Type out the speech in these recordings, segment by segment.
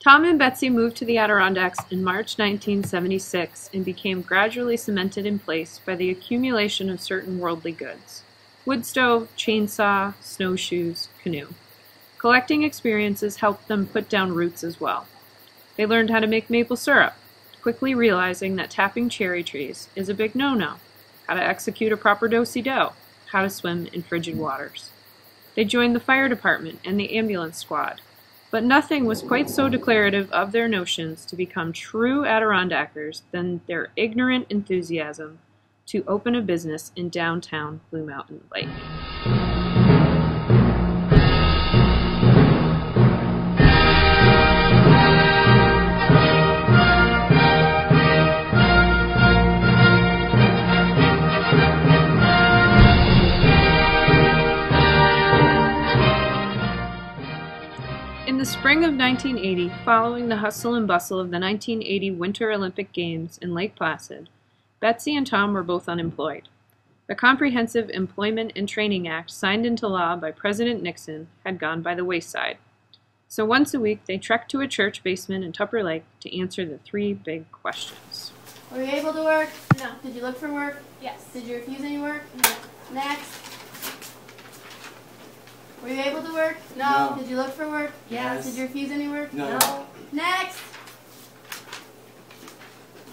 Tom and Betsy moved to the Adirondacks in March 1976 and became gradually cemented in place by the accumulation of certain worldly goods: wood stove, chainsaw, snowshoes, canoe. Collecting experiences helped them put down roots as well. They learned how to make maple syrup, quickly realizing that tapping cherry trees is a big no-no, how to execute a proper do-si-do, how to swim in frigid waters. They joined the fire department and the ambulance squad, but nothing was quite so declarative of their notions to become true Adirondackers than their ignorant enthusiasm to open a business in downtown Blue Mountain Lake. In the spring of 1980, following the hustle and bustle of the 1980 Winter Olympic Games in Lake Placid, Betsy and Tom were both unemployed. The Comprehensive Employment and Training Act, signed into law by President Nixon, had gone by the wayside. So once a week, they trekked to a church basement in Tupper Lake to answer the three big questions. Were you able to work? No. Did you look for work? Yes. Did you refuse any work? No. Next. Were you able to work? No. Did you look for work? Yes. Did you refuse any work? No. Next.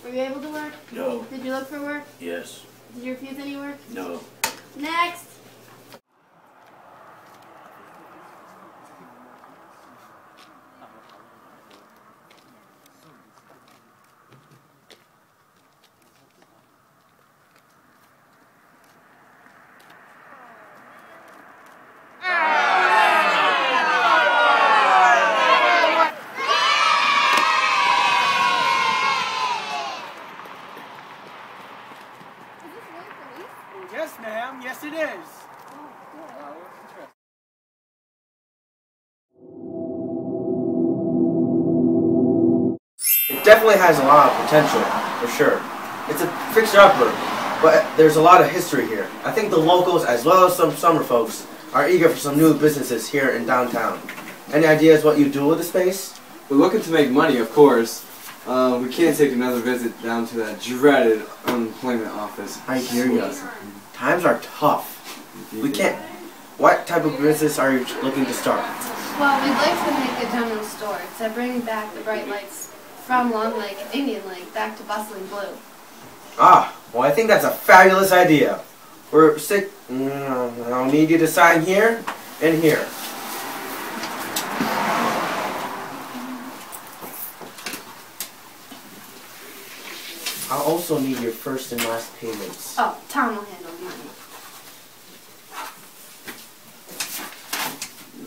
Were you able to work? No. Did you look for work? Yes. Did you refuse any work? No. Next. Yes, ma'am. Yes, it is. It definitely has a lot of potential, for sure. It's a fixer-upper, but there's a lot of history here. I think the locals, as well as some summer folks, are eager for some new businesses here in downtown. Any ideas what you do with the space? We're looking to make money, of course. We can't take another visit down to that dreaded unemployment office. I hear you. Times are tough. We can't. What type of business are you looking to start? Well, we'd like to make a general store to bring back the bright lights from Long Lake and Indian Lake back to bustling Blue. Ah, well, I think that's a fabulous idea. We're sick. I'll need you to sign here and here. I'll also need your first and last payments. Oh, Tom will handle the money.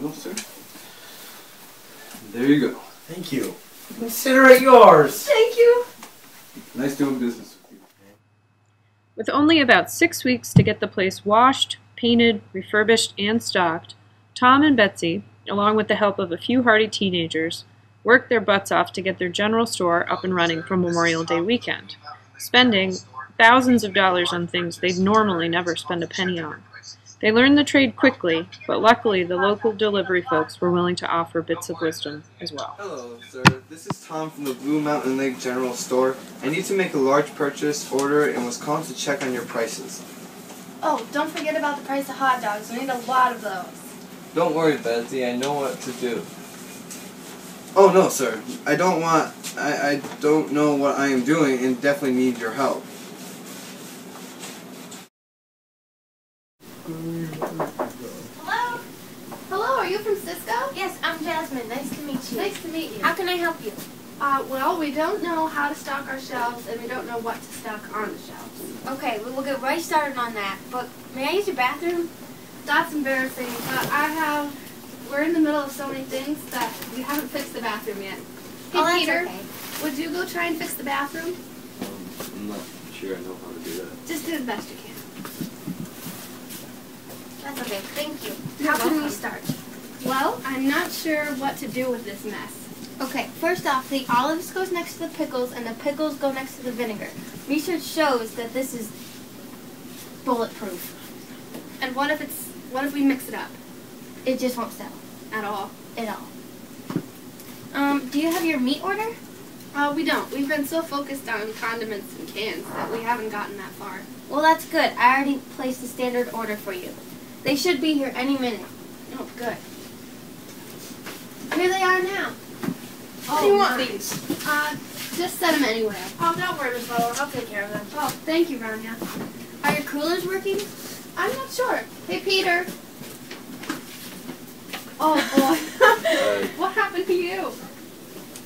No, sir. There you go. Thank you. Consider it yours. Thank you. Nice doing business with you. With only about 6 weeks to get the place washed, painted, refurbished, and stocked, Tom and Betsy, along with the help of a few hardy teenagers, worked their butts off to get their general store up and running for Memorial Day weekend, spending thousands of dollars on things they'd normally never spend a penny on. They learned the trade quickly, but luckily the local delivery folks were willing to offer bits of wisdom as well. Hello, sir. This is Tom from the Blue Mountain Lake General Store. I need to make a large purchase order and was calling to check on your prices. Oh, don't forget about the price of hot dogs. We need a lot of those. Don't worry, Betsy. I know what to do. Oh, no, sir. I don't know what I am doing and definitely need your help. Hello? Hello, are you from Cisco? Yes, I'm Jasmine. Nice to meet you. Nice to meet you. How can I help you? Well, we don't know how to stock our shelves, and we don't know what to stock on the shelves. Okay, we'll get right started on that. But may I use your bathroom? That's embarrassing, but we're in the middle of so many things that we haven't fixed the bathroom yet. Hey, Oh, that's Peter, okay. would you go try and fix the bathroom? I'm not sure I know how to do that. Just do the best you can. That's okay. Thank you. You're How can we welcome. start? Well, I'm not sure what to do with this mess. Okay, first off, the olives goes next to the pickles, and the pickles go next to the vinegar. Research shows that this is bulletproof. And what if we mix it up? It just won't sell At all? at all. Do you have your meat order? We don't. We've been so focused on condiments and cans that we haven't gotten that far. Well, that's good. I already placed a standard order for you. They should be here any minute. Oh, good. Here they are now. What do you want these? Just set them anywhere. Oh, don't worry, Miss Folwell. I'll take care of them. Oh, thank you, Rania. Are your coolers working? I'm not sure. Hey, Peter. Oh, boy. What happened to you?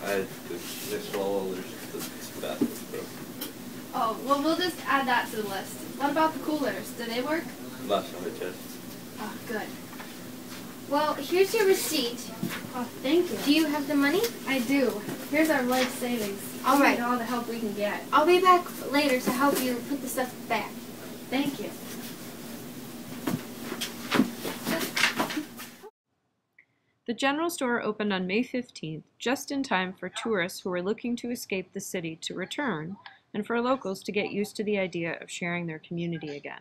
Miss Folwell, there's the bathroom broke. Oh, well, we'll just add that to the list. What about the coolers? Do they work? Last time I checked. Oh, good. Well, here's your receipt. Oh, thank you. Do you have the money? I do. Here's our life savings. All right. We need all the help we can get. I'll be back later to help you put the stuff back. Thank you. The general store opened on May 15th, just in time for tourists who were looking to escape the city to return, and for locals to get used to the idea of sharing their community again.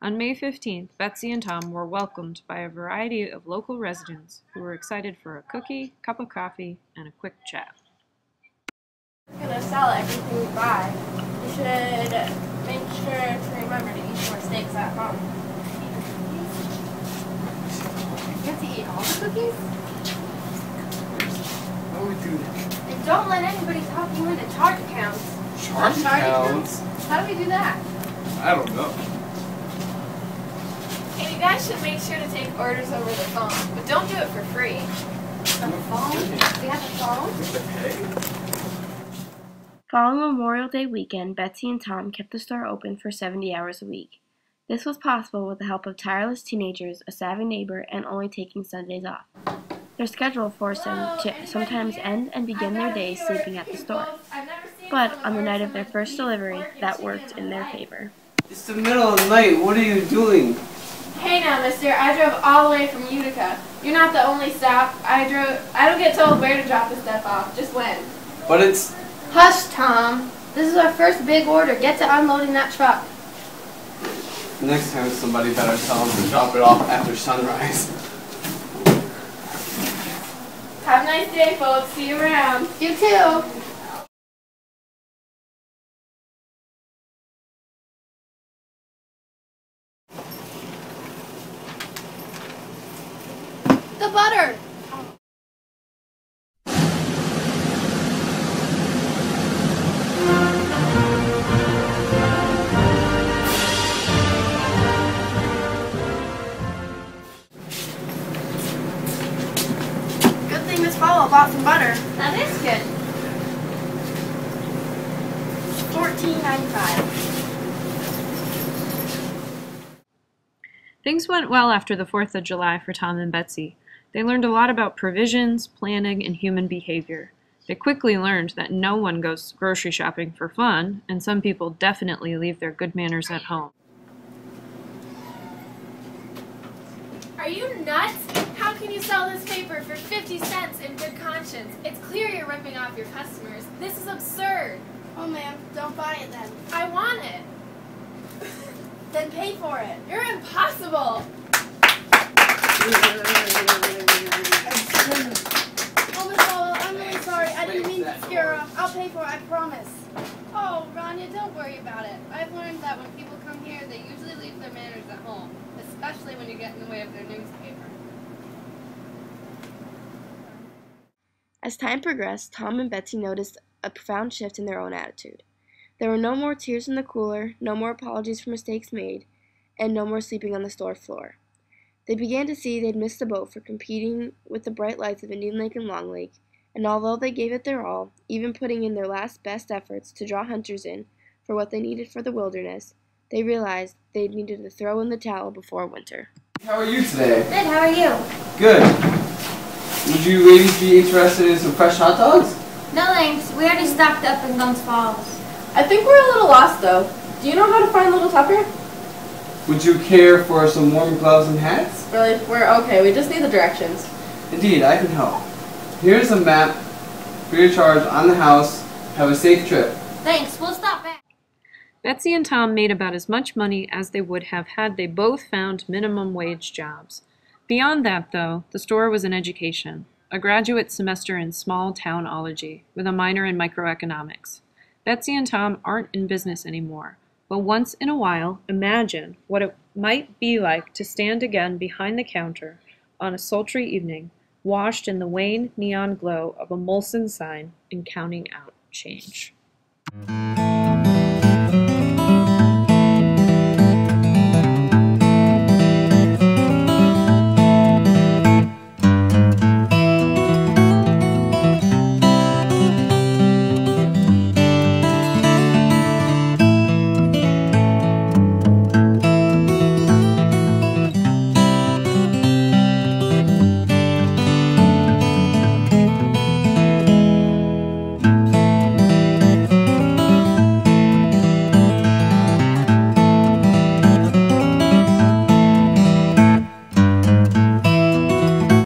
On May 15th, Betsy and Tom were welcomed by a variety of local residents who were excited for a cookie, cup of coffee, and a quick chat. We're going to sell everything we buy. We should make sure to remember to eat more steaks at home. You have to eat all the cookies? How would we do that? And don't let anybody talk you into chart accounts. Chart accounts? How do we do that? I don't know. And you guys should make sure to take orders over the phone, but don't do it for free. On the phone? We have a phone? Following Memorial Day weekend, Betsy and Tom kept the store open for 70 hours a week. This was possible with the help of tireless teenagers, a savvy neighbor, and only taking Sundays off. Their schedule forced them to sometimes end and begin their days sleeping at the store. But on the night of their first delivery, that worked in their favor. It's the middle of the night. What are you doing? Hey now, mister, I drove all the way from Utica. You're not the only stop. I don't get told where to drop the stuff off, just when. But it's... Hush, Tom. This is our first big order. Get to unloading that truck. Next time somebody better tell them to drop it off after sunrise. Have a nice day, folks. See you around. You too. The butter. Good thing Miss Folwell bought some butter. That is good. $14.95. Things went well after the 4th of July for Tom and Betsy. They learned a lot about provisions, planning, and human behavior. They quickly learned that no one goes grocery shopping for fun, and some people definitely leave their good manners at home. Are you nuts? How can you sell this paper for 50 cents in good conscience? It's clear you're ripping off your customers. This is absurd. Oh, ma'am, don't buy it then. I want it. Then pay for it. You're impossible. Oh, Miss Folwell, I'm really sorry. I didn't mean to scare her off. I'll pay for it, I promise. Oh, Rania, don't worry about it. I've learned that when people come here, they usually leave their manners at home, especially when you get in the way of their newspaper. As time progressed, Tom and Betsy noticed a profound shift in their own attitude. There were no more tears in the cooler, no more apologies for mistakes made, and no more sleeping on the store floor. They began to see they'd missed the boat for competing with the bright lights of Indian Lake and Long Lake, and although they gave it their all, even putting in their last best efforts to draw hunters in for what they needed for the wilderness, they realized they needed to throw in the towel before winter. How are you today? Good, how are you? Good. Would you ladies be interested in some fresh hot dogs? No thanks, we already stocked up in Guns Falls. I think we're a little lost, though. Do you know how to find Little Tucker? Would you care for some warm gloves and hats? Really? We're okay. We just need the directions. Indeed, I can help. Here's a map, free of charge, on the house. Have a safe trip. Thanks, we'll stop back. Betsy and Tom made about as much money as they would have had they both found minimum wage jobs. Beyond that, though, the store was an education, a graduate semester in small townology with a minor in microeconomics. Betsy and Tom aren't in business anymore, but once in a while imagine what it might be like to stand again behind the counter on a sultry evening, washed in the wan neon glow of a Molson sign and counting out change.